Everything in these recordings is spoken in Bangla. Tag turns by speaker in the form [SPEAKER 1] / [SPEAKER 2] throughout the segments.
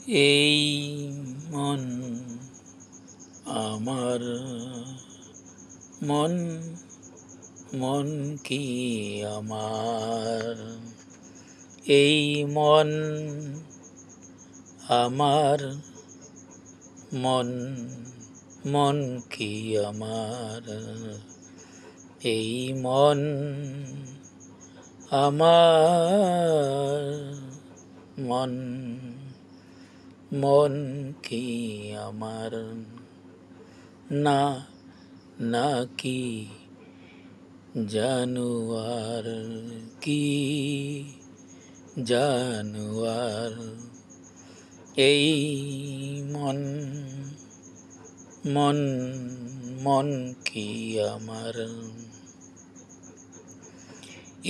[SPEAKER 1] এই মন আমার মন মন কি আমার এই মন আমার মন মন কি আমার এই মন আমার মন মন কি আমার না নাকি জানুয়ার কি জানুয়ার এই মন মন মন কি আমার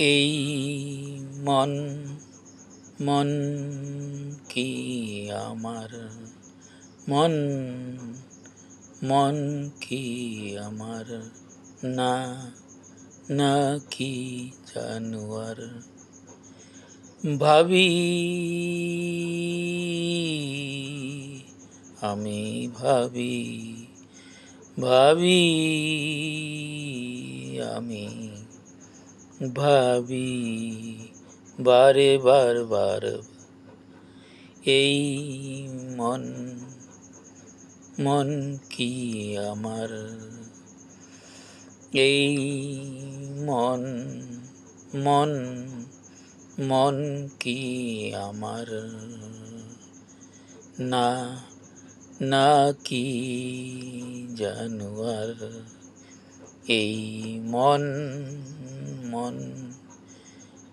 [SPEAKER 1] এই মন মন কি আমার মন মন কি আমার না নাকি জানুয়ার ভাবি আমি ভাবি ভাবি আমি ভাবি বারে বারবার এই মন মন কি আমার এই মন মন মন কি আমার না নাকি জানুয়ার এই মন মন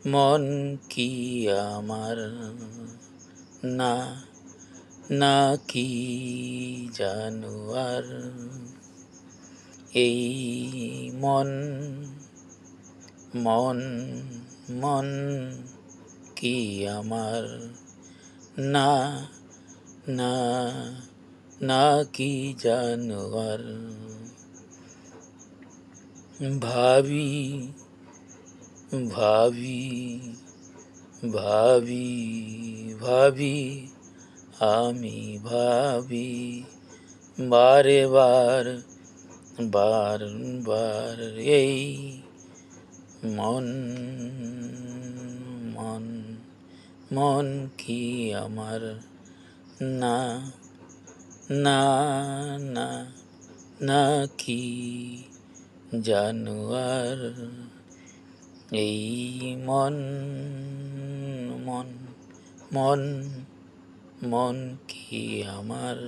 [SPEAKER 1] মন কি আমার না নাকি জানুয়ার এই মন মন মন কি আমার না না নাকি জানুয়ার ভাবি ভাবি ভাবি ভাবি আমি ভাবি বারে বার এই মন মন মন কি আমার না না না নাকি জানুয়ার এই মন মন মন মন কি আমার